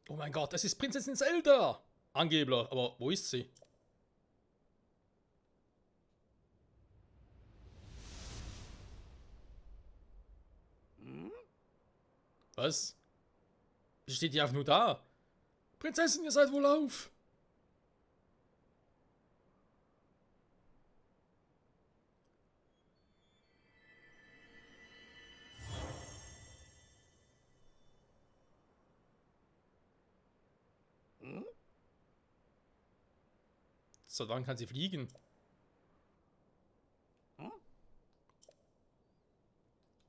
Oh mein Gott, es ist Prinzessin Zelda! Angeblich, aber wo ist sie? Was? Steht die einfach nur da? Prinzessin, ihr seid wohl auf! Seit wann kann sie fliegen?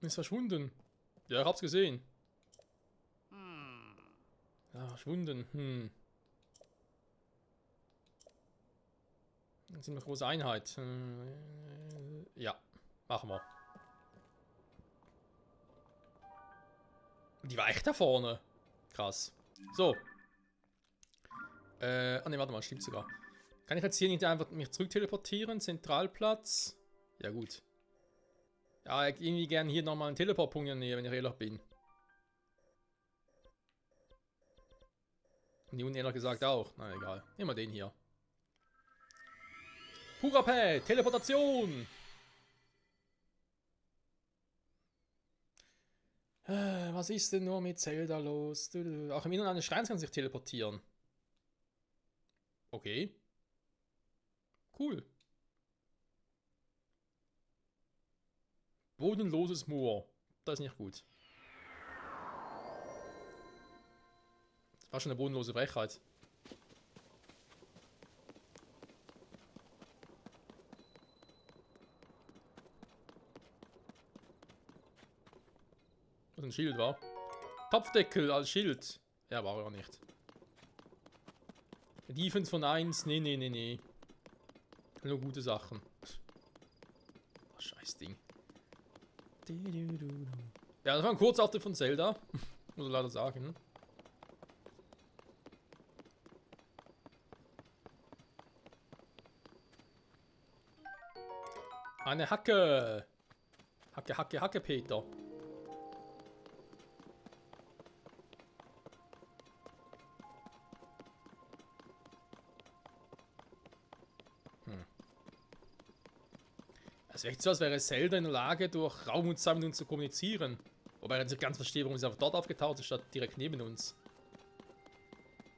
Ist verschwunden. Ja, ich hab's gesehen. Ja, verschwunden. Das ist eine große Einheit. Ja, machen wir. Die war echt da vorne. Krass. So. Ne, warte mal, stimmt sogar. Kann ich jetzt hier nicht einfach mich zurück teleportieren? Zentralplatz? Ja, gut. Ja, irgendwie gern hier nochmal einen Teleportpunkt in der Nähe, wenn ich ehrlich bin. Und die unten ehrlich gesagt auch. Na egal. Nehmen wir den hier. Purapä, Teleportation! Was ist denn nur mit Zelda los? Auch im Inneren eines Schreins kann sich teleportieren. Okay. Cool. Bodenloses Moor. Das ist nicht gut. Das war schon eine bodenlose Frechheit. Was ein Schild war. Topfdeckel als Schild. Ja, war er auch nicht. Defense von 1. Nee, nee, nee, nee. Nur gute Sachen. Oh, scheiß Ding. Ja, das war ein Kurzauftritt von Zelda. Muss ich leider sagen. Eine Hacke. Hacke, Hacke, Hacke, Peter. Es wäre echt so, als wäre Zelda in der Lage, durch Raum und Zeit mit uns zu kommunizieren. Wobei ich nicht ganz verstehe, warum sie einfach dort aufgetaucht ist, statt direkt neben uns.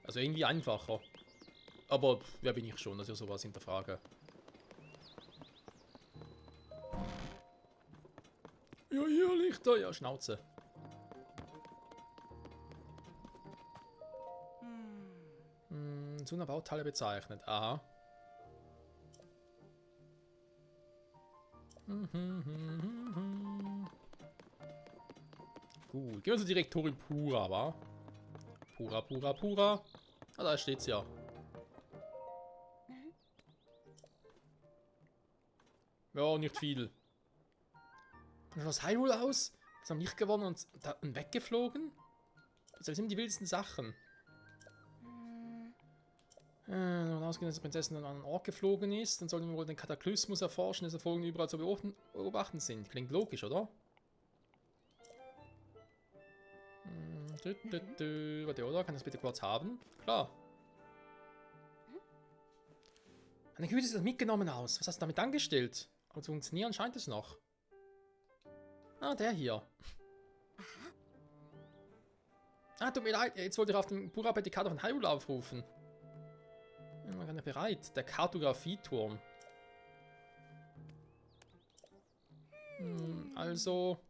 Also irgendwie einfacher. Aber wer bin ich schon, dass ich sowas hinterfrage. Ja, hier Lichter, ja, Schnauze. Zu einer Bauteile bezeichnet. Aha. Gut, gehen wir zur Direktorin Pura, wa? Pura, Pura, Pura. Ah, da steht's ja. Ja, nicht viel. Und das Hyrule aus? Das haben nicht gewonnen und weggeflogen? Das sind die wildesten Sachen. Davon ausgehen, dass die Prinzessin an einen Ort geflogen ist, dann sollten wir wohl den Kataklysmus erforschen, dessen Folgen überall zu beobachten sind. Klingt logisch, oder? Warte, oder? Kann ich das bitte kurz haben? Klar. Meine Güte, sieht das mitgenommen aus. Was hast du damit angestellt? Aber zu funktionieren scheint es noch. Ah, der hier. Ah, tut mir leid, jetzt wollte ich auf dem Purapä die Karte von Hyrule aufrufen. Man kann ja bereit. Der Kartografieturm. Also.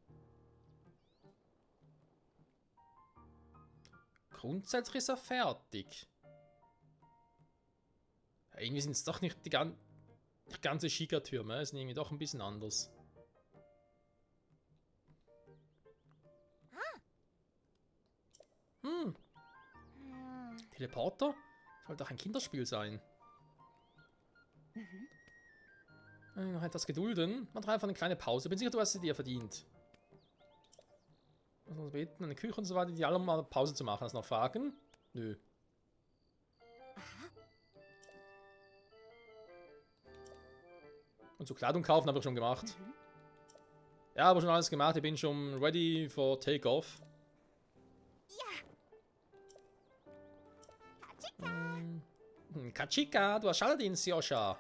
Grundsätzlich ist er fertig. Ja, irgendwie sind es doch nicht die ganze Schickertürme. Es sind irgendwie doch ein bisschen anders. Teleporter? Sollte doch ein Kinderspiel sein. Noch etwas gedulden. Mach doch einfach eine kleine Pause. Bin sicher, du hast sie dir verdient. Muss man beten, eine Küche und so weiter, die alle mal Pause zu machen. Hast du noch Fragen? Nö. Und so Kleidung kaufen habe ich schon gemacht. Ja, aber schon alles gemacht. Ich bin schon ready for Takeoff. Kachika, du hast Schaltdienst, Joscha.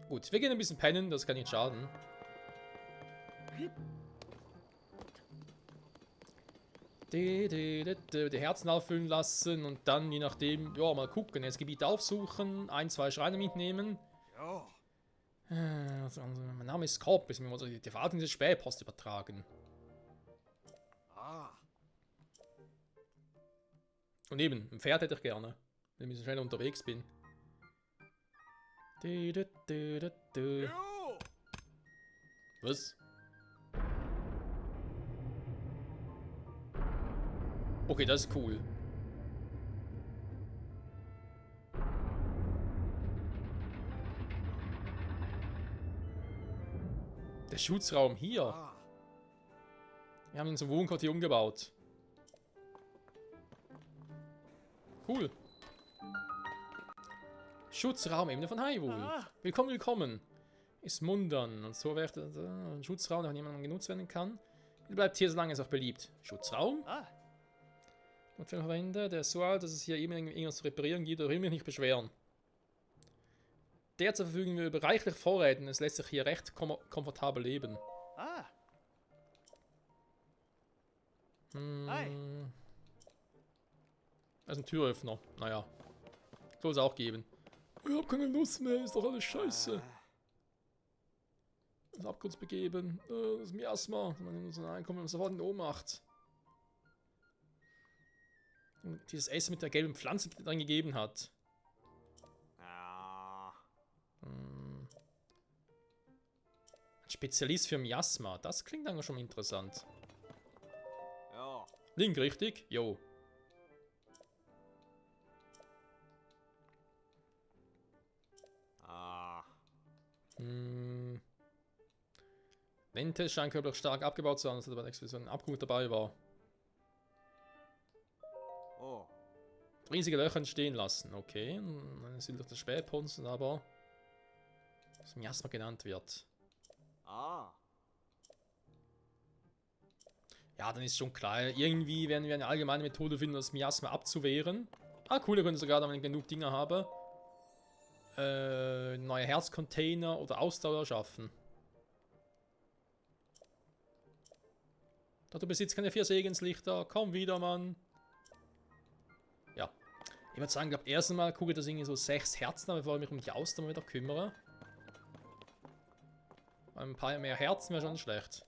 Gut, wir gehen ein bisschen pennen, das kann nicht schaden. Die Herzen auffüllen lassen und dann, je nachdem, ja, mal gucken. Das Gebiet aufsuchen, 1, 2 Schreine mitnehmen. Also, mein Name ist Scorpius, mir muss die Verwaltung des Spähpost übertragen. Und eben, ein Pferd hätte ich gerne, wenn ich so schnell unterwegs bin. Was? Okay, das ist cool. Der Schutzraum hier. Wir haben ihn zum Wohnquartier umgebaut. Cool. Schutzraum Ebene von Hyrule. Willkommen, willkommen. Ist Mundern. Und so wird ein Schutzraum, der von jemandem genutzt werden kann. Bleibt hier, solange es auch beliebt. Schutzraum? Notfall verwende, der ist so alt, dass es hier eben irgendwas zu reparieren gibt, oder will mich nicht beschweren. Derzeit verfügen wir über reichlich Vorräten, es lässt sich hier recht komfortabel leben. Das ist ein Türöffner, naja. Soll es auch geben. Ich hab keine Lust mehr, ist doch alles scheiße. Das Abgrund begeben, das ist Miasma, wenn man so Einkommen sofort in Ohnmacht. Und dieses Essen mit der gelben Pflanze, die dann gegeben hat. Ein Spezialist für Miasma, das klingt dann schon interessant. Link, richtig? Jo. Lente scheint körperlich stark abgebaut zu sein, dass da bei der Explosion ein Abgrund dabei war. Riesige Löcher entstehen lassen, okay. Dann sind durch das Spähponzen, aber das Miasma genannt wird. Ja, dann ist schon klar. Irgendwie werden wir eine allgemeine Methode finden, das Miasma abzuwehren. Ah, cool, wir können sogar, wenn ich genug Dinge habe, neue Herzcontainer oder Ausdauer schaffen. Da du besitzt keine 4 Segenslichter, komm wieder, Mann. Ja. Ich würde sagen, ich glaube, erst einmal gucke ich, dass ich irgendwie so 6 Herzen habe, bevor ich mich um die Ausdauer wieder kümmere. Ein paar mehr Herzen wäre schon schlecht.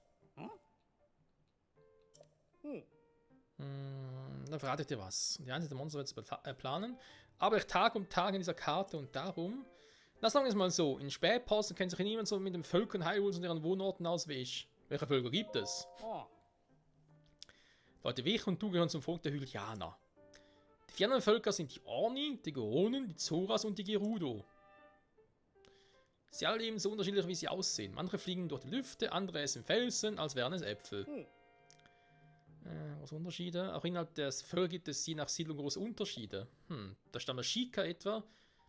Dann verrate ich dir was. Die einzelnen Monster wird es planen. Aber ich Tag um Tag in dieser Karte und darum. Na, sagen wir es mal so: In Spähposten kennt sich niemand so mit den Völkern Hyrules und ihren Wohnorten aus wie ich. Welche Völker gibt es? Leute wie ich und du gehören zum Volk der Hylianer. Die 4 anderen Völker sind die Orni, die Goronen, die Zoras und die Gerudo. Sie alle eben so unterschiedlich, wie sie aussehen. Manche fliegen durch die Lüfte, andere essen Felsen, als wären es Äpfel. Große Unterschiede. Auch innerhalb des Völker gibt es je nach Siedlung große Unterschiede. Der Stamm der Shika etwa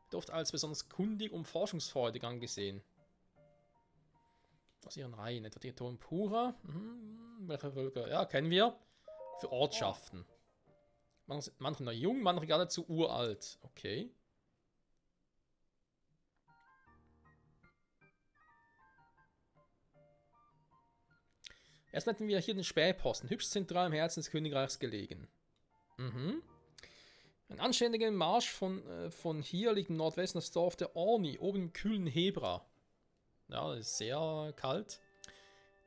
wird oft als besonders kundig und forschungsfreudig angesehen. Aus ihren Reihen, etwa die Tonpura. Welche Völker? Ja, kennen wir. Für Ortschaften. Manche noch jung, manche geradezu uralt. Okay. Erst hatten wir hier den Spähposten, hübsch zentral im Herzen des Königreichs gelegen. Ein anständiger Marsch von hier liegt im Nordwesten das Dorf der Orni, oben im kühlen Hebra. Ja, das ist sehr kalt.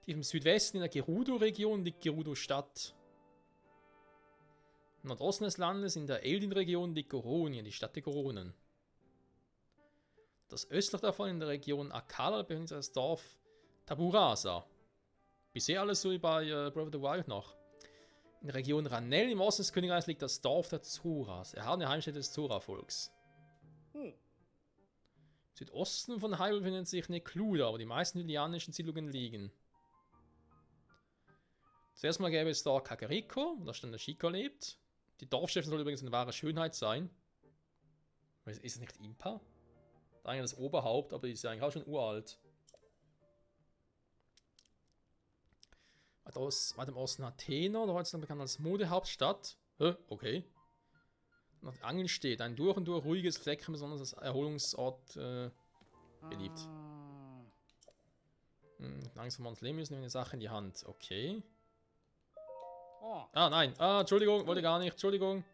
Tief im Südwesten in der Gerudo-Region liegt Gerudo-Stadt. Im Nordosten des Landes in der Eldin-Region liegt Goronien, die Stadt der Goronen. Das östlich davon in der Region Akala befindet sich das Dorf Taburasa. Bisher alles so wie bei Breath of the Wild noch. In der Region Ranel im Osten des Königreichs liegt das Dorf der Zoras, erhabene Heimstätte des Zora-Volks. Im Südosten von Hyrule befindet sich Nekluda, wo die meisten hylianischen Siedlungen liegen. Zuerst mal gäbe es da Kakariko, wo der Stamm der Shika lebt. Die Dorfchefin soll übrigens eine wahre Schönheit sein. Ist es nicht Impa? Eigentlich das Oberhaupt, aber die ist ja eigentlich auch schon uralt. Weiter im Osten Athena, oder heutzutage bekannt als Modehauptstadt. Okay. noch Angeln steht. Ein durch und durch ruhiges Flecken, besonders als Erholungsort beliebt. Angst vor Leben müssen, nehmen die Sache in die Hand. Okay. Ah, nein. Ah, Entschuldigung, wollte gar nicht. Entschuldigung.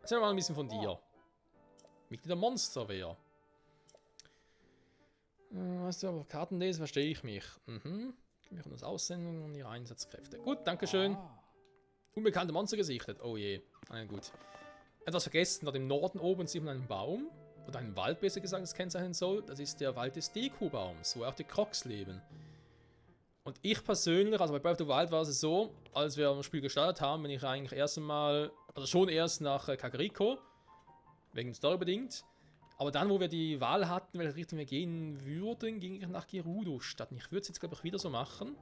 Erzähl mal ein bisschen von dir. Mitglied der Monsterwehr. Weißt du, aber Karten lesen, verstehe ich mich. Wir können das Aussenden und ihre Einsatzkräfte. Gut, dankeschön. Unbekannte Monster gesichtet. Oh je. Gut. Etwas vergessen. Dort im Norden oben sieht man einen Baum. Oder einen Wald, besser gesagt, das kennzeichnen soll. Das ist der Wald des Deku-Baums, wo auch die Crocs leben. Und ich persönlich, also bei Breath of the Wild war es so, als wir das Spiel gestartet haben, bin ich eigentlich erst einmal, also schon erst nach Kakariko. Wegen Story bedingt. Aber dann, wo wir die Wahl hatten, welche Richtung wir gehen würden, ging ich nach Gerudo-Stadt. Ich würde es jetzt, glaube ich, wieder so machen.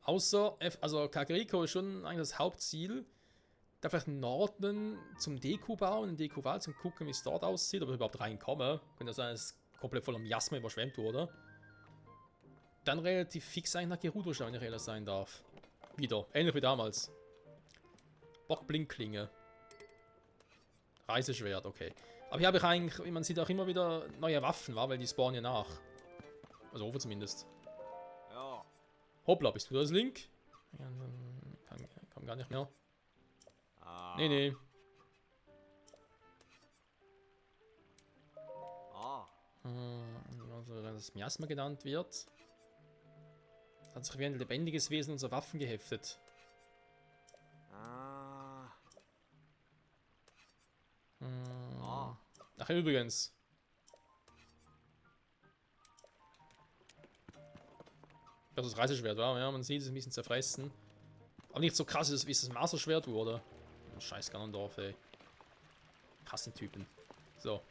Außer, also Kakariko ist schon eigentlich das Hauptziel. Da vielleicht Norden zum Deku-Bau, in den Deku-Wald, zum gucken, wie es dort aussieht, ob ich überhaupt reinkomme. Könnte ja sein, dass es komplett voll am Miasma überschwemmt wurde. Dann relativ fix eigentlich nach Gerudo-Stadt, wenn ich ehrlich sein darf. Wieder, ähnlich wie damals. Bockblinkklinge. Reiseschwert, okay. Aber hier habe ich eigentlich, wie man sieht, auch immer wieder neue Waffen, weil die spawnen ja nach. Also oben zumindest. Ja. Hoppla, bist du das, Link? Ja, kann gar nicht mehr. Nee, nee. Also, das Miasma genannt wird. Hat sich wie ein lebendiges Wesen unserer Waffen geheftet. Ach, übrigens. Das ist das Reiseschwert, war. Ja, man sieht es ein bisschen zerfressen. Aber nicht so krass, wie es das Masterschwert wurde. Oh, scheiß Ganondorf, ey. Krassen Typen. So.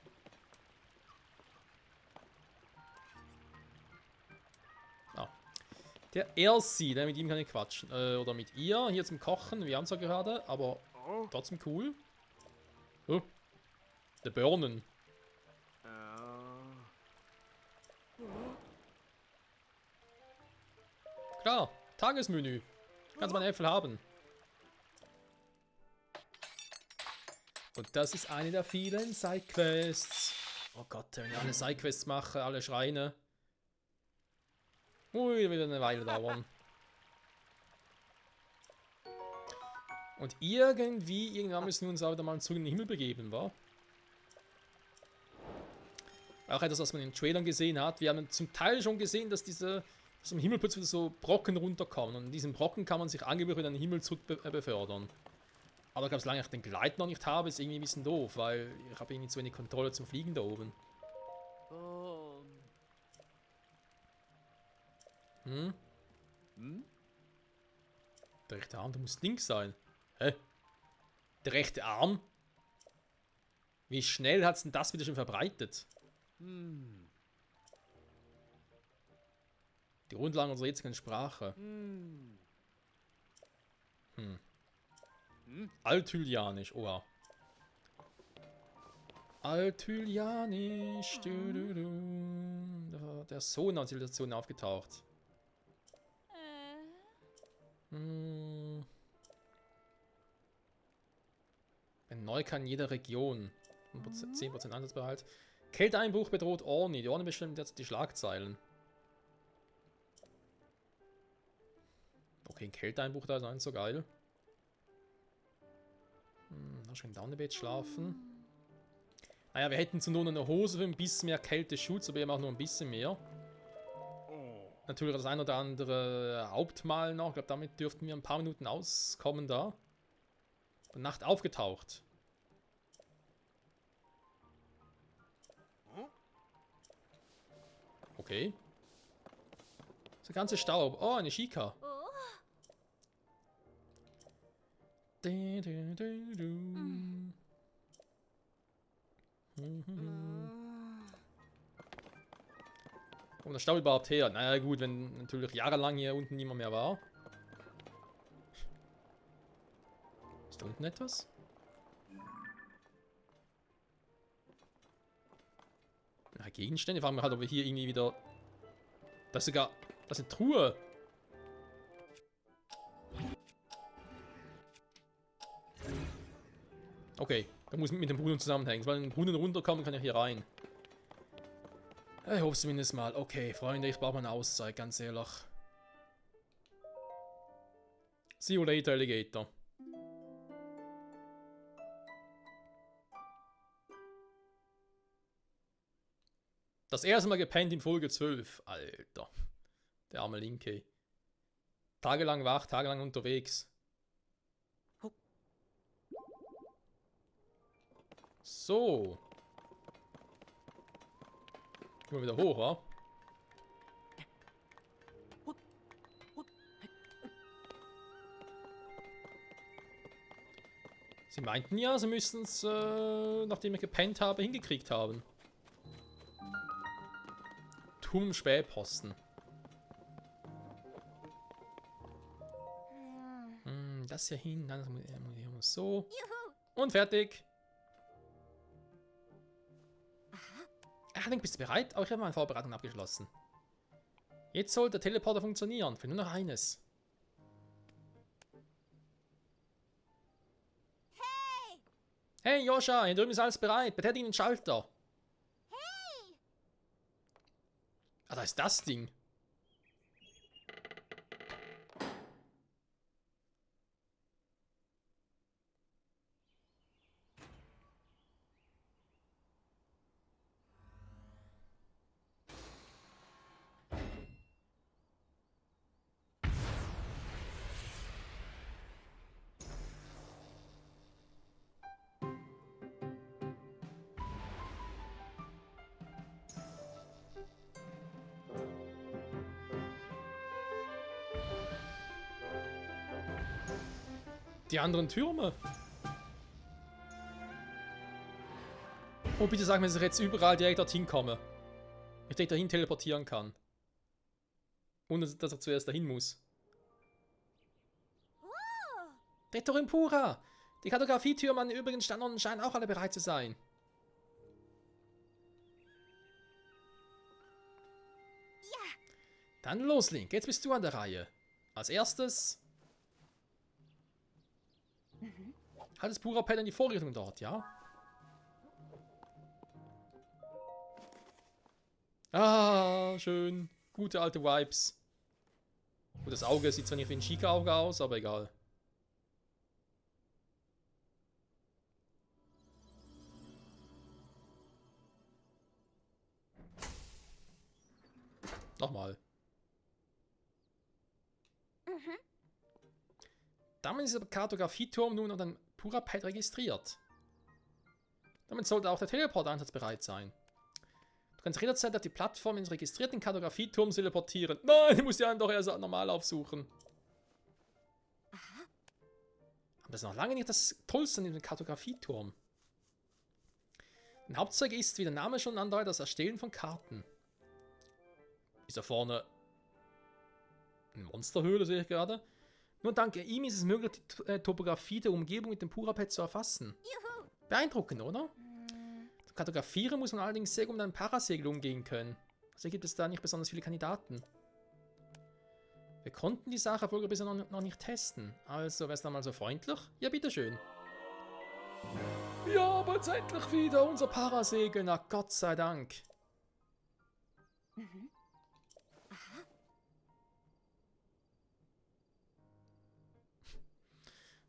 Ah. Der Ersi, mit ihm kann ich quatschen. Oder mit ihr, hier zum Kochen. Wir haben es ja gerade, aber trotzdem cool. Oh. Der Birnen. Klar, Tagesmenü. Kannst man Äpfel haben. Und das ist eine der vielen Sidequests. Oh Gott, wenn ich alle Sidequests mache, alle Schreine. Ui, wieder eine Weile dauern. Und irgendwann müssen wir uns aber mal zurück in den Himmel begeben, wa? Auch etwas, was man in den Trailern gesehen hat. Wir haben zum Teil schon gesehen, dass dass im Himmel plötzlich so Brocken runterkommen. Und in diesen Brocken kann man sich angeblich in den Himmel zurück befördern. Aber ich glaube, solange ich den Gleit noch nicht habe, ist irgendwie ein bisschen doof, weil ich habe irgendwie zu wenig Kontrolle zum Fliegen da oben. Der rechte Arm, der muss links sein. Hä? Der rechte Arm? Wie schnell hat es denn das wieder schon verbreitet? Die Grundlagen unserer jetzigen Sprache. Althylianisch, oha. Althylianisch. Der Sohn hat Zivilisation aufgetaucht. In Neukan in jeder Region. 10% Einsatzbehalt. Kälteeinbruch bedroht Orni. Die Orni bestimmt jetzt die Schlagzeilen. Okay, ein Kälteeinbruch da ist auch nicht so geil. Da schon im Downbed schlafen. Naja, wir hätten zu nur eine Hose für ein bisschen mehr Kälteschutz, aber eben auch nur ein bisschen mehr. Natürlich das ein oder andere Hauptmal noch. Ich glaube, damit dürften wir ein paar Minuten auskommen da. Und Nacht aufgetaucht. Okay. Der ganze Staub. Oh, eine Shika. Wo der Staub überhaupt her? Naja gut, wenn natürlich jahrelang hier unten niemand mehr war. Ist da unten etwas? Na, Gegenstände. Fragen wir halt, ob wir hier irgendwie wieder... Das ist sogar... Das ist eine Truhe. Okay, da muss mit dem Brunnen zusammenhängen. Weil wenn ein Brunnen runterkommen, kann ich hier rein. Ich hoffe zumindest mal. Okay, Freunde, ich brauche mal eine Auszeit, ganz ehrlich. See you later, Alligator. Das erste Mal gepennt in Folge 12. Alter. Der arme Linke. Tagelang wach, tagelang unterwegs. So. Gehen wir wieder hoch, wa? Sie meinten ja, sie müssten es, nachdem ich gepennt habe, hingekriegt haben. Turmspähposten. Das hier hin, dann muss so. Und fertig. Ach, Link, bist du bereit? Auch ich habe meine Vorbereitung abgeschlossen. Jetzt soll der Teleporter funktionieren. Für nur noch eines. Hey Joscha, hier drüben ist alles bereit. Betätige den Schalter. Ah, da ist das Ding. Die anderen Türme. Oh, bitte sag mir, dass ich jetzt überall direkt dorthin komme. Ich direkt dahin teleportieren kann. Ohne dass er zuerst dahin muss. Rektor Impura! Die Kartografietürme an den übrigen Standorten scheinen auch alle bereit zu sein. Dann los, Link. Jetzt bist du an der Reihe. Als erstes... Hat das Pura-Pad an die Vorrichtung dort, ja? Ah, schön. Gute alte Vibes. Gut, das Auge sieht zwar nicht wie ein Chica-Auge aus, aber egal. Nochmal. Damit ist der Kartografieturm nun unter dem Pura-Pad registriert. Damit sollte auch der Teleport einsatzbereit sein. Du kannst jederzeit auf die Plattform ins registrierten Kartografieturm teleportieren. Nein, ich muss die anderen doch erst normal aufsuchen. Aber das ist noch lange nicht das Tollste an dem Kartografieturm. Ein Hauptzweck ist, wie der Name schon andeutet, das Erstellen von Karten. Ist da vorne eine Monsterhöhle, sehe ich gerade. Nur dank ihm ist es möglich, die Topografie der Umgebung mit dem Pura-Pad zu erfassen. Beeindruckend, oder? Zum Kartografieren muss man allerdings sehr gut mit einem Parasegel umgehen können. Also gibt es da nicht besonders viele Kandidaten. Wir konnten die Sache wohl bisher noch nicht testen. Also, wär's dann mal so freundlich? Ja, bitteschön. Ja, aber jetzt endlich wieder unser Parasegel. Na, Gott sei Dank.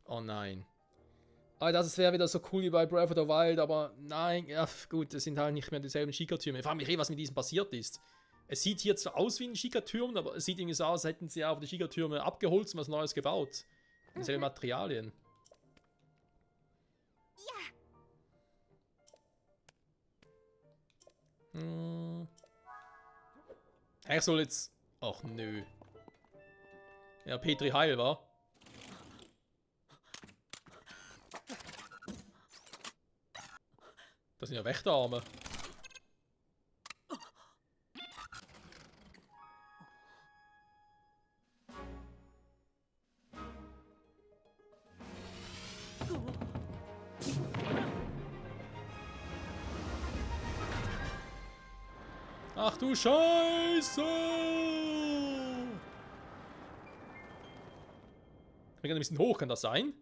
Oh nein. Aber das wäre wieder so cool wie bei Breath of the Wild, aber nein, ja gut, es sind halt nicht mehr dieselben Schika-Türme. Ich frage mich was mit diesem passiert ist. Es sieht hier zwar aus wie ein Schika-Türm, aber es sieht irgendwie so aus, als hätten sie auch die Schika-Türme abgeholzt und was Neues gebaut. Dieselben Materialien. Ich soll jetzt... Ach nö. Ja, Petri Heil, wa? Das sind ja Wächterarme. Ach du Scheiße! Ich bin ein bisschen hoch, kann das sein?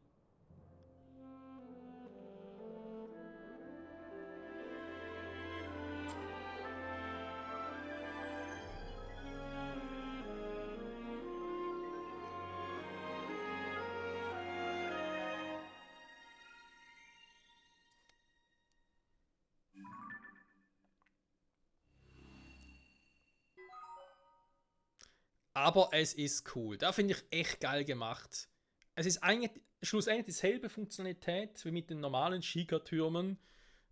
Aber es ist cool. Da finde ich echt geil gemacht. Es ist eigentlich schlussendlich dieselbe Funktionalität wie mit den normalen Sheikah-Türmen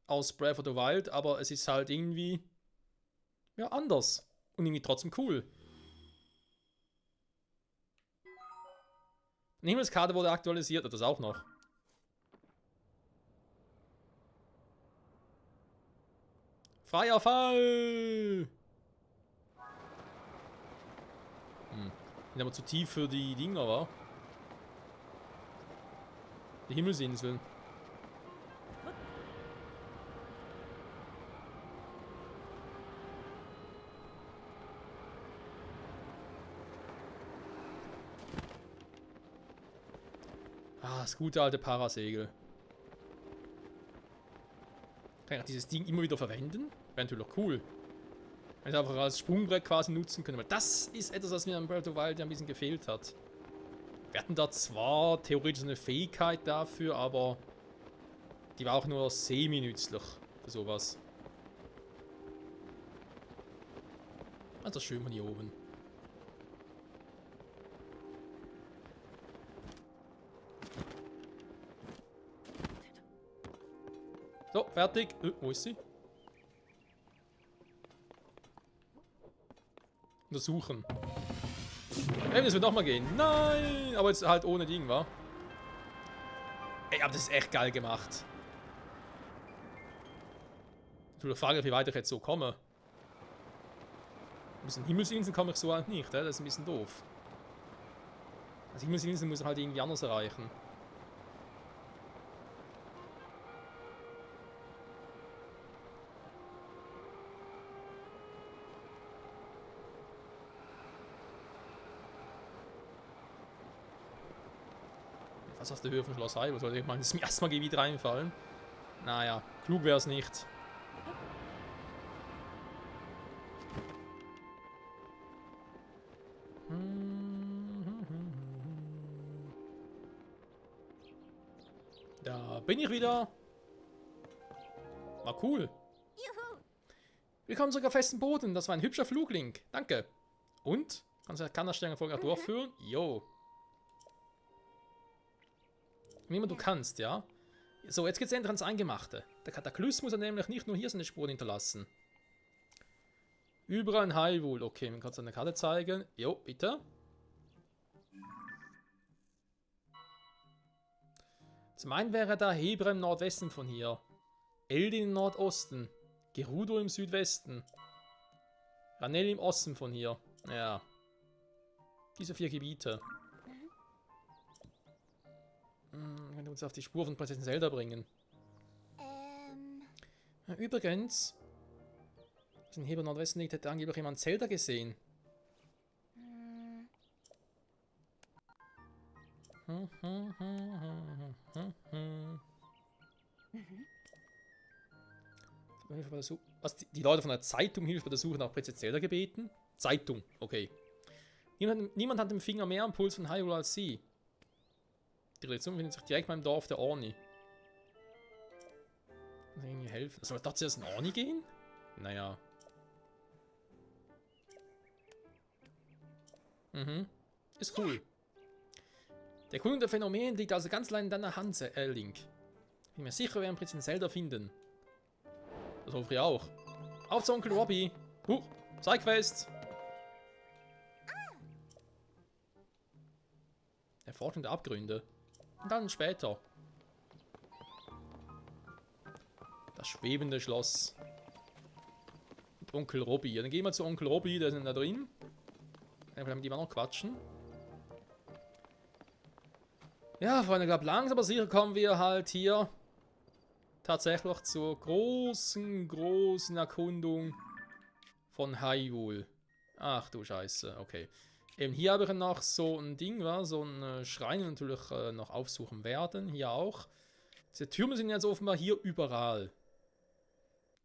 aus Breath of the Wild, aber es ist halt irgendwie ja anders. Und irgendwie trotzdem cool. Die Himmelskarte wurde aktualisiert, das auch noch. Freier Fall! Bin aber zu tief für die Dinger, wa? Die Himmelsinseln. Ah, das gute alte Parasegel. Kann ich dieses Ding immer wieder verwenden? Wäre natürlich auch cool. Wenn ich es einfach als Sprungbrett quasi nutzen können. Weil das ist etwas, was mir am Breath of the Wild ja ein bisschen gefehlt hat. Wir hatten da zwar theoretisch eine Fähigkeit dafür, aber die war auch nur semi-nützlich für sowas. Also schön von hier oben. So, fertig. Wo ist sie? Untersuchen. Ey, das wird nochmal gehen. Nein! Aber jetzt halt ohne Ding, wa? Ey, aber das ist echt geil gemacht. Ich würde fragen, wie weit ich jetzt so komme. Ein bisschen Himmelsinseln komme ich so halt nicht, das ist ein bisschen doof. Also Himmelsinseln muss ich halt irgendwie anders erreichen. Was aus der Höhe von Schloss Hyrule? Sollte ich mal das erste Gebiet reinfallen? Naja, klug wäre es nicht. Da bin ich wieder. War cool. Willkommen zurück auf festem Boden. Das war ein hübscher Fluglink. Danke. Und? Kann das Stern erfolgreich durchführen? Jo. Wie immer du kannst, ja? So, jetzt geht's endlich ans Eingemachte. Der Kataklysmus hat nämlich nicht nur hier seine Spuren hinterlassen. Überall in Hyrule. Okay, man kann es an der Karte zeigen. Jo, bitte. Zum einen wäre da Hebra im Nordwesten von hier. Eldin im Nordosten. Gerudo im Südwesten. Ranel im Osten von hier. Ja. Diese 4 Gebiete. Können uns auf die Spur von Prinzessin Zelda bringen. Übrigens, was in Hebra Nordwesten liegt, hätte angeblich jemand Zelda gesehen. Was, die Leute von der Zeitung Hilfe bei der Suche nach Prinzessin Zelda gebeten? Zeitung, okay. Niemand hat den Finger mehr am Puls von Hyrule als sie. Die Redaktion befindet sich direkt beim Dorf der Orni. Muss ich irgendwie helfen? Soll da zuerst ein Orni gehen? Naja. Ist cool. Der Erkundung der Phänomene liegt also ganz allein in deiner Hand, Link. Bin mir sicher, wir werden Prinzessin Zelda finden. Das hoffe ich auch. Auf zu Onkel Robbie. Sidequest. Erforschung der Abgründe. Und dann später. Das schwebende Schloss. Mit Onkel Robbie. Ja, dann gehen wir zu Onkel Robbie, der ist da drin. Dann können wir mit ihm auch noch quatschen. Ja, Freunde, ich glaube, langsam aber sicher kommen wir halt hier tatsächlich zur großen Erkundung von Hyrule. Ach du Scheiße, okay. Eben hier habe ich noch so ein Ding, so ein Schrein natürlich noch aufsuchen werden. Hier auch. Diese Türme sind jetzt offenbar hier überall.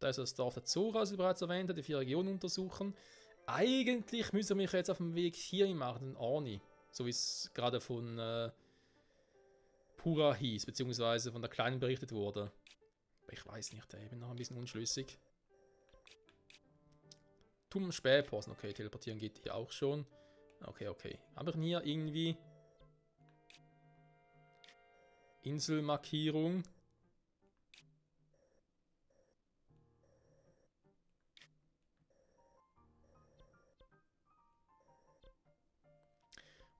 Da ist das Dorf der Zora, das ich bereits erwähnt habe, die 4 Regionen untersuchen. Eigentlich müssen wir mich jetzt auf dem Weg hierhin machen, den Orni. So wie es gerade von Pura hieß, beziehungsweise von der Kleinen berichtet wurde. Ich weiß nicht, ich bin noch ein bisschen unschlüssig. Spähposten, okay, teleportieren geht hier auch schon. Okay, okay. Aber hier irgendwie Inselmarkierung.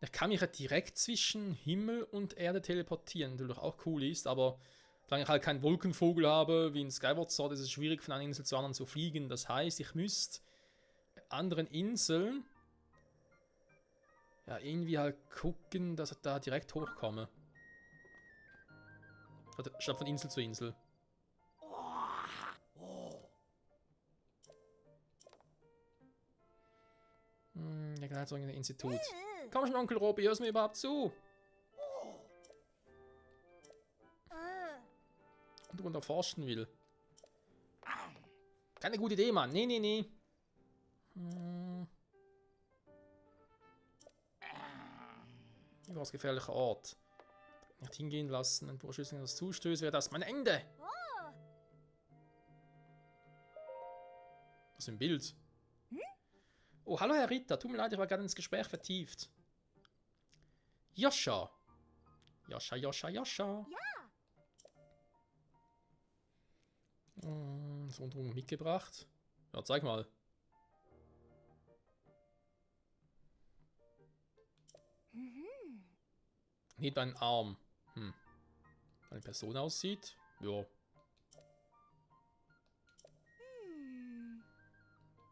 Ich kann mich ja direkt zwischen Himmel und Erde teleportieren, was natürlich auch cool ist, aber solange ich halt keinen Wolkenvogel habe, wie in Skyward Sword, ist es schwierig von einer Insel zur anderen zu fliegen. Das heißt, ich müsste bei anderen Inseln ja irgendwie halt gucken, dass ich da direkt hochkomme. Statt von Insel zu Insel. Ja, genau, so ein Institut. Komm schon, Onkel Robby, hörst du mir überhaupt zu? Und erforschen will. Keine gute Idee, Mann. Nee, nee, nee. Überaus gefährlicher Ort. Nicht hingehen lassen. Ein purer Schlüssel, das zustößt, wäre das mein Ende. Was ist im Bild? Oh, hallo Herr Ritter. Tut mir leid, ich war gerade ins Gespräch vertieft. Joscha. Joscha, Joscha, Joscha. So Unterung mitgebracht. Ja, zeig mal. Nicht ein Arm. Eine Person aussieht. Ja.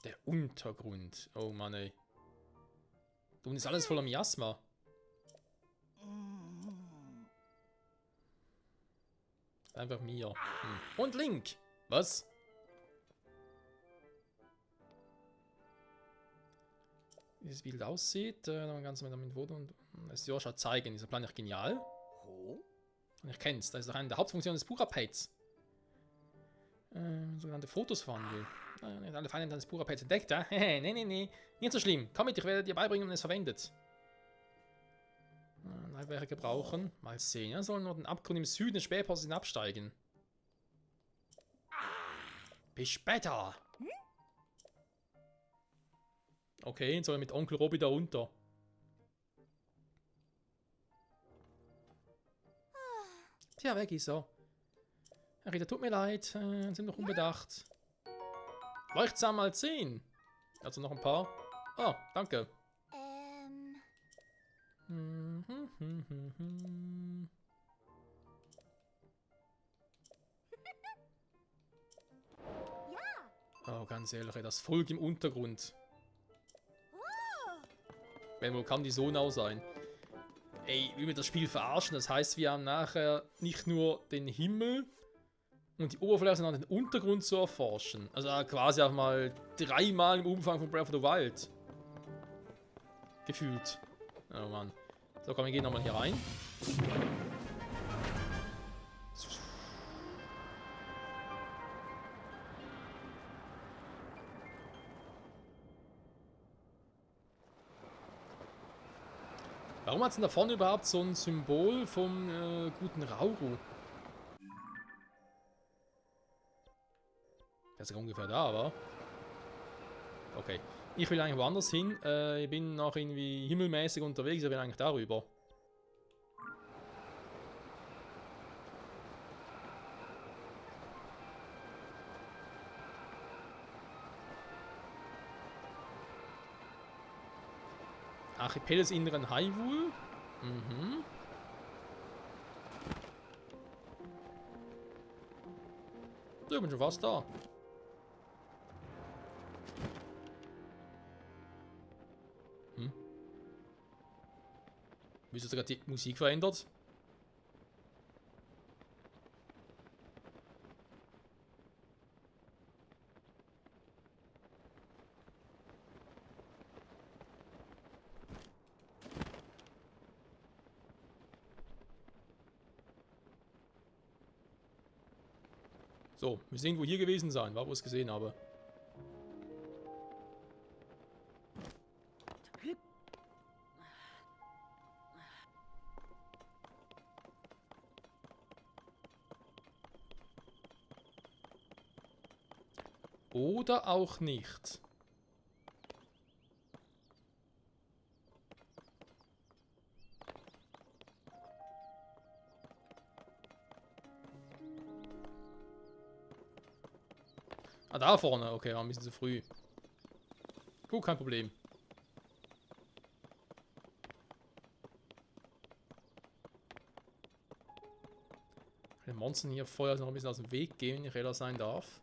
Der Untergrund. Oh Mann, ey. Da unten ist alles voller Miasma. Einfach mir. Und Link. Was? Wie das Bild aussieht. Dann ganz mit dem Foto und es Joscha zeigen. Dieser Plan ist genial. Und ich kenn's. Das ist doch eine der Hauptfunktionen des Pura-Pates. Sogenannte Fotos verwandeln. Nicht alle Feinde des Pura-Pates entdeckt, ja? Nee, nee, nee. Nicht so schlimm. Komm mit, ich werde dir beibringen, wenn es verwendet. Leibwäre gebrauchen. Mal sehen. Er soll nur den Abgrund im Süden des Spähpasses hinabsteigen. Bis später. Okay, jetzt soll er mit Onkel Robby da runter. Tja, weg ist er. Herr Ritter, tut mir leid. Sind noch unbedacht. Leuchtsam mal 10. Also noch ein paar. Oh, danke. Oh, ganz ehrlich, das Volk im Untergrund. Wenn wohl kann die Sonau sein. Ey, wie wir das Spiel verarschen, das heißt, wir haben nachher nicht nur den Himmel und die Oberfläche, sondern den Untergrund zu erforschen. Also quasi auch mal 3-mal im Umfang von Breath of the Wild. Gefühlt. Oh Mann. So, komm, wir gehen nochmal hier rein. Warum hat es denn da vorne überhaupt so ein Symbol vom guten Rauru? Der ist ja ungefähr da, aber. Okay. Ich will eigentlich woanders hin. Ich bin noch irgendwie himmelmäßig unterwegs, ich will eigentlich darüber. Archipel des inneren Hyrule. Ja, ich bin schon fast da. Wieso hat sogar die Musik verändert? So, wir sehen, wo hier gewesen sein, war, wo ich es gesehen habe. Oder auch nicht. Ah, da vorne. Okay, war ein bisschen zu früh. Gut, kein Problem. Den Monstern hier vorher noch ein bisschen aus dem Weg gehen, wenn ich ehrlich sein darf.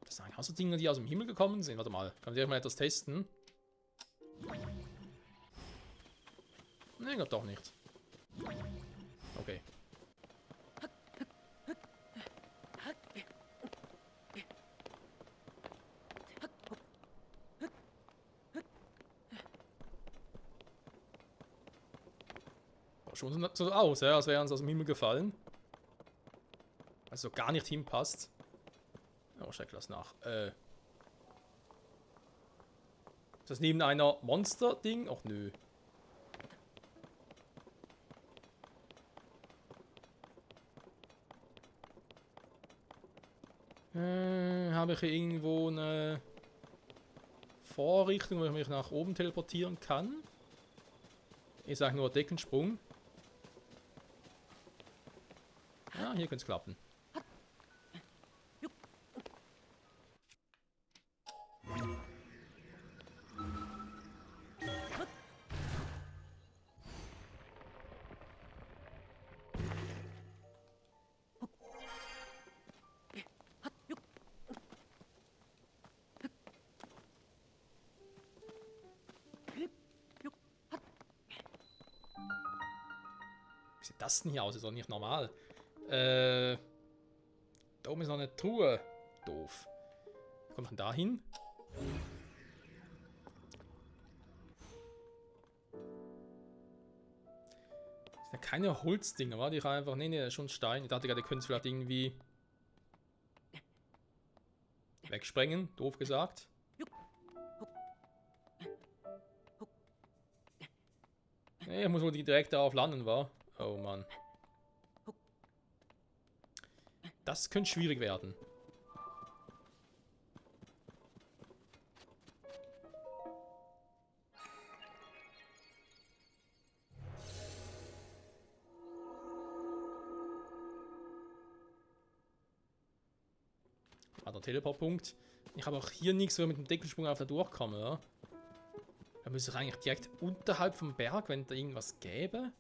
Das sind eigentlich auch so Dinge, die aus dem Himmel gekommen sind. Warte mal, kann ich mal etwas testen? Ne, glaube doch nicht. Okay. Schon so aus, ja, als wäre uns aus dem Himmel gefallen. Also gar nicht hinpasst. Oh, check das nach. Ist das neben einer Monster-Ding? Och nö. Habe ich hier irgendwo eine Vorrichtung, wo ich mich nach oben teleportieren kann? Ich sage nur Deckensprung. Ja, hier könnte es klappen. Wie sieht das denn hier aus? Ist doch nicht normal. Da oben ist noch eine Truhe. Doof. Wie kommt man da hin? Das sind ja keine Holzdinger, war die einfach. Nee, nee, schon Stein. Ich dachte gerade, ihr könnt es vielleicht irgendwie wegsprengen. Doof gesagt. Nee, ich muss wohl direkt darauf landen, war. Oh Mann. Das könnte schwierig werden. Ah, der Teleportpunkt. Ich habe auch hier nichts, wo ich mit dem Deckelsprung auf der durchkomme, ja? Da müsste ich eigentlich direkt unterhalb vom Berg, wenn da irgendwas gäbe.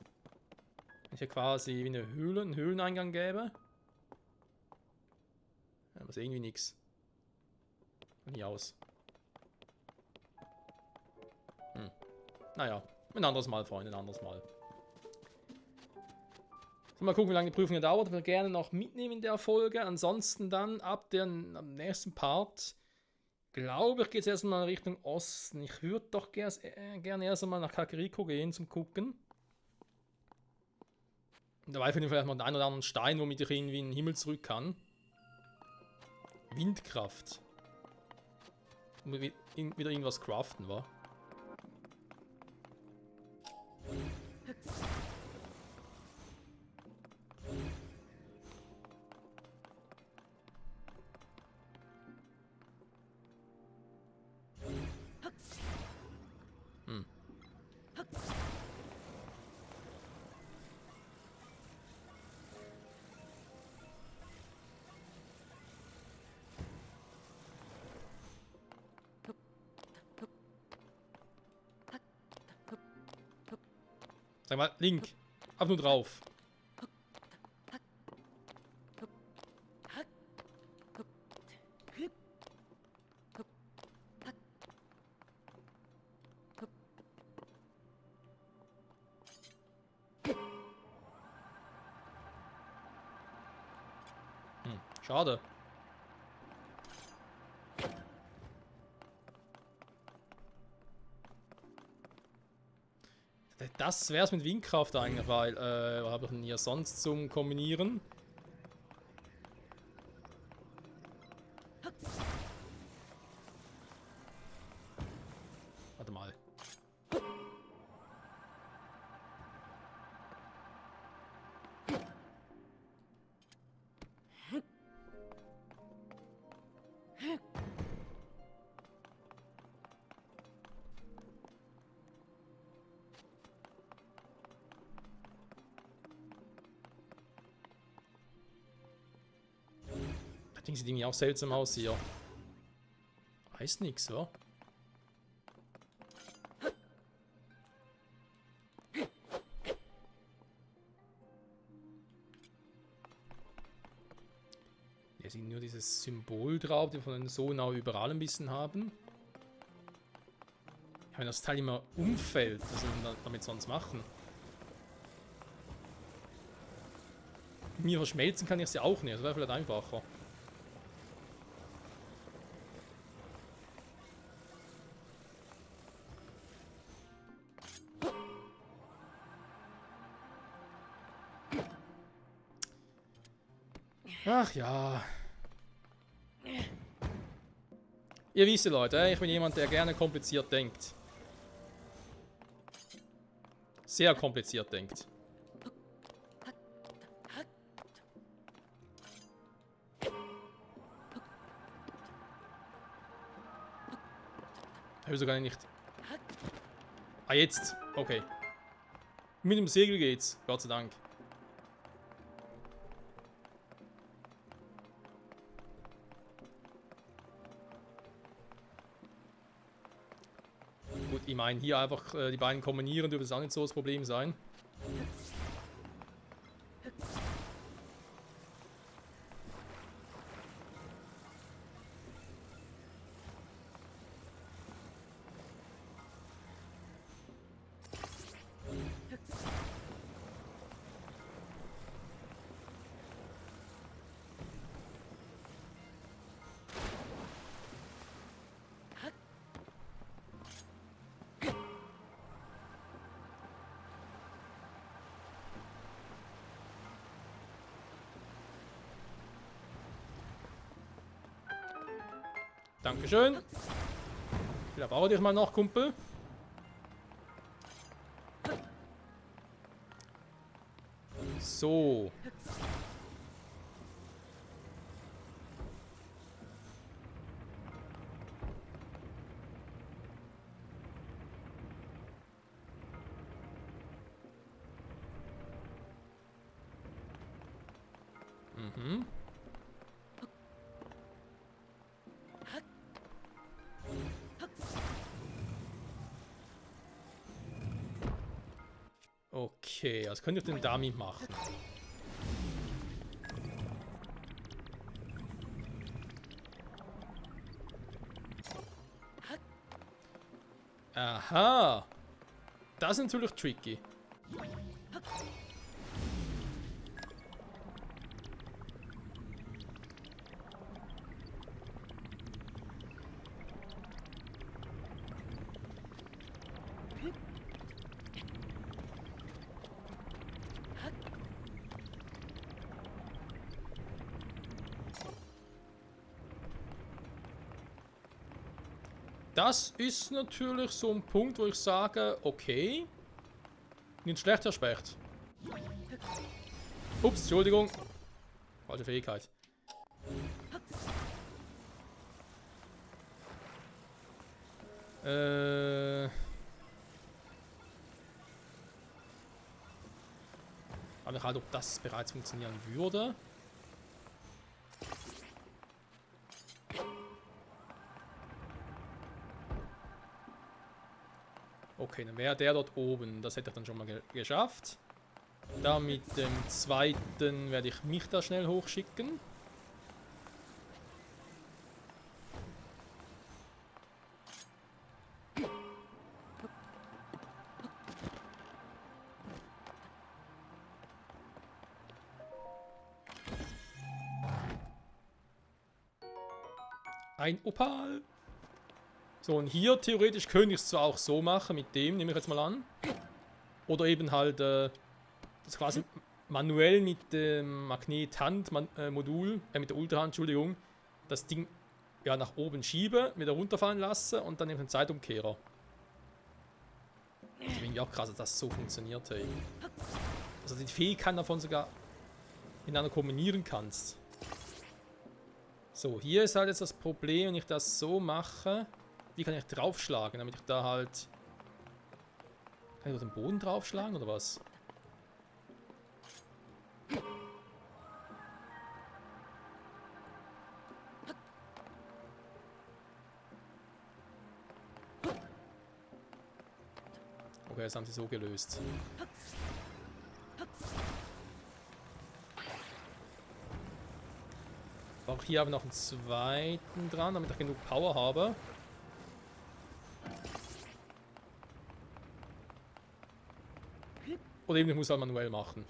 Wenn ich hier quasi wie eine Höhle, einen Höhleneingang gäbe. Ja, aber ist irgendwie nichts. Nie aus. Naja, ein anderes Mal, Freunde, ein anderes Mal. So, mal gucken, wie lange die Prüfung dauert. Ich würde gerne noch mitnehmen in der Folge. Ansonsten dann am nächsten Part, glaube ich, geht es erstmal Richtung Osten. Ich würde doch gerne erst einmal nach Kakariko gehen zum Gucken. Dabei finde ich vielleicht mal den einen oder anderen Stein, womit ich irgendwie in den Himmel zurück kann. Windkraft. Wieder irgendwas craften, wa? Sag mal, Link. Ab nur drauf. Schade. Das wär's mit Windkraft eigentlich, weil, was habe ich denn hier sonst zum Kombinieren? Warte mal. Ding sieht irgendwie auch seltsam aus hier. Heißt nix, oder? Hier sieht nur dieses Symbol drauf, die von den Sonau überall ein bisschen haben. Wenn das Teil immer umfällt, was soll man damit sonst machen? Mir verschmelzen kann ich es ja auch nicht, das wäre vielleicht einfacher. Ach ja. Ihr wisst ja, Leute, ich bin jemand, der gerne kompliziert denkt. Sehr kompliziert denkt. Ich will sogar nicht. Ah, jetzt. Okay. Mit dem Segel geht's. Gott sei Dank. Gut, ich meine, hier einfach die beiden kombinieren dürfte es auch nicht so das Problem sein. Dankeschön. Da baue dich mal noch, Kumpel. So. Mhm. Okay, was könnt ihr denn damit machen? Aha. Das ist natürlich tricky. Das ist natürlich so ein Punkt, wo ich sage, okay. Nicht schlecht, Herr Specht. Ups, Entschuldigung. Falsche Fähigkeit. Aber halt, ob das bereits funktionieren würde. Okay, dann wäre der dort oben. Das hätte ich dann schon mal geschafft. Da mit dem zweiten werde ich mich da schnell hochschicken. Ein Opal. So, und hier theoretisch könnte ich es zwar auch so machen, mit dem, nehme ich jetzt mal an. Oder eben halt, das quasi manuell mit dem Magnet-Hand-Modul, mit der Ultrahand, Entschuldigung, das Ding ja nach oben schiebe, wieder runterfallen lasse und dann eben einen Zeitumkehrer. Das ist irgendwie auch krass, dass das so funktioniert, hey. Also die Fähigkeit davon sogar miteinander kombinieren kannst. So, hier ist halt jetzt das Problem, wenn ich das so mache. Wie kann ich draufschlagen, damit ich da halt... Kann ich auf den Boden draufschlagen, oder was? Okay, das haben sie so gelöst. Auch hier haben wir noch einen zweiten dran, damit ich genug Power habe. Oder eben, ich muss halt manuell machen.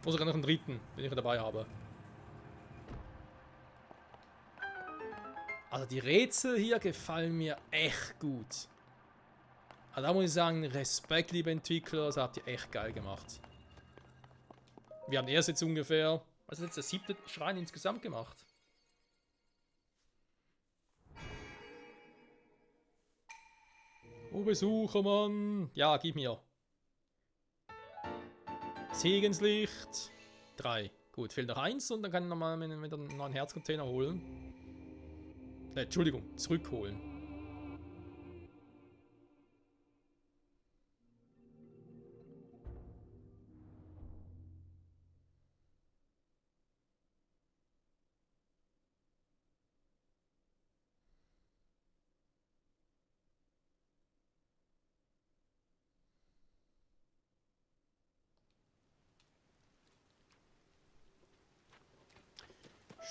Oder sogar noch einen dritten, den ich dabei habe. Also die Rätsel hier gefallen mir echt gut. Also da muss ich sagen, Respekt, liebe Entwickler, das habt ihr echt geil gemacht. Wir haben erst jetzt ungefähr, was ist jetzt der 7. Schrein insgesamt gemacht? Oh, Besuchermann. Ja, gib mir. Segenslicht. 3. Gut, fehlt noch 1 und dann kann ich nochmal wieder einen neuen Herzcontainer holen. Entschuldigung, zurückholen.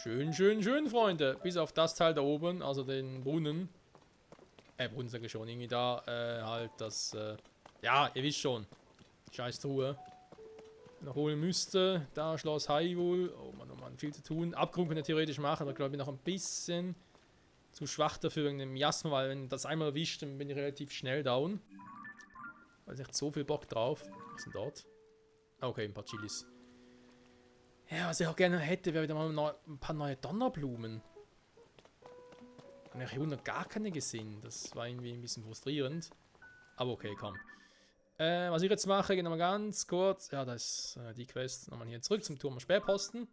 Schön, schön, schön, Freunde. Bis auf das Teil da oben, also den Brunnen. Brunnen sage ich schon, irgendwie da, halt das, ja, ihr wisst schon. Scheiß Truhe. Noch holen müsste. Da Schloss Hyrule. Oh Mann, viel zu tun. Abgrund könnte theoretisch machen, aber glaube ich noch ein bisschen zu schwach dafür wegen dem Miasma, weil wenn das einmal erwischt, dann bin ich relativ schnell down. Weil nicht so viel Bock drauf. Was ist denn dort? Okay, ein paar Chilis. Ja, was ich auch gerne hätte, wäre wieder mal ein paar neue Donnerblumen. Ich habe noch gar keine gesehen. Das war irgendwie ein bisschen frustrierend. Aber okay, komm. Was ich jetzt mache, gehen wir mal ganz kurz. Ja, da ist die Quest. Nochmal hier zurück zum Turm am Sperrposten.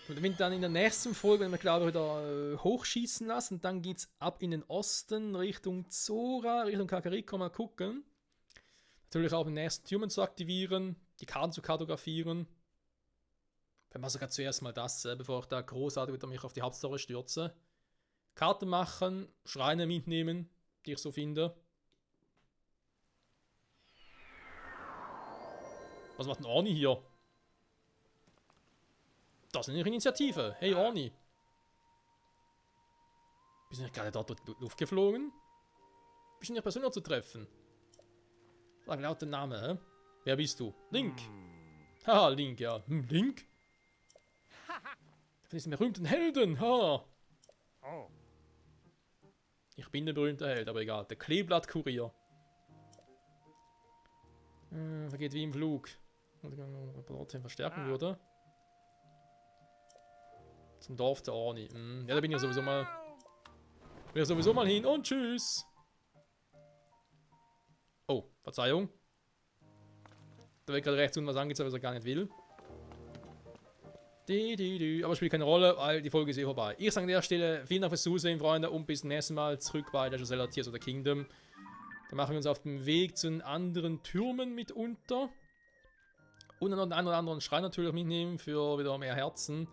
Und wenn dann in der nächsten Folge, wenn wir glaube ich wieder hochschießen lassen, dann geht es ab in den Osten, Richtung Zora, Richtung Kakariko, mal gucken. Natürlich auch den nächsten Türmen zu aktivieren, die Karten zu kartografieren. Wenn wir sogar zuerst mal das, bevor ich da großartig wieder mich auf die Hauptstory stürze. Karten machen, Schreine mitnehmen, die ich so finde. Was macht denn Orni hier? Das ist eine Initiative. Hey Orni. Bist du nicht gerade dort durch die Luft geflogen? Bist du nicht persönlich zu treffen? Sag laut den Namen, hä? Wer bist du? Link. Haha, Link, ja. Link? Von diesem berühmten Helden, ha. Ich bin der berühmte Held, aber egal. Der Kleeblattkurier. Vergeht wie im Flug. Und trotzdem verstärken würde. Zum Dorf der Orni. Ja, da bin ich sowieso mal. Bin ich sowieso mal hin und tschüss. Oh, Verzeihung. Da wird gerade rechts unten was angezeigt, was er gar nicht will. Aber spielt keine Rolle, weil die Folge ist eh vorbei. Ich sage an der Stelle vielen Dank fürs Zusehen, Freunde, und bis zum nächsten Mal zurück bei Legend of Zelda Tears of the Kingdom. Dann machen wir uns auf den Weg zu den anderen Türmen mitunter. Und dann noch den einen oder anderen Schrein natürlich mitnehmen für wieder mehr Herzen.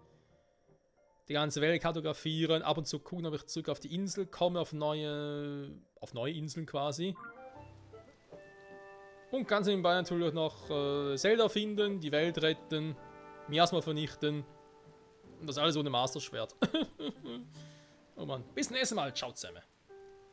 Die ganze Welt kartografieren, ab und zu gucken, ob ich zurück auf die Insel komme, auf neue Inseln quasi. Und ganz nebenbei natürlich noch Zelda finden, die Welt retten, Miasma vernichten. Und das alles ohne Master Schwert. Oh Mann, bis zum nächsten Mal. Ciao zusammen.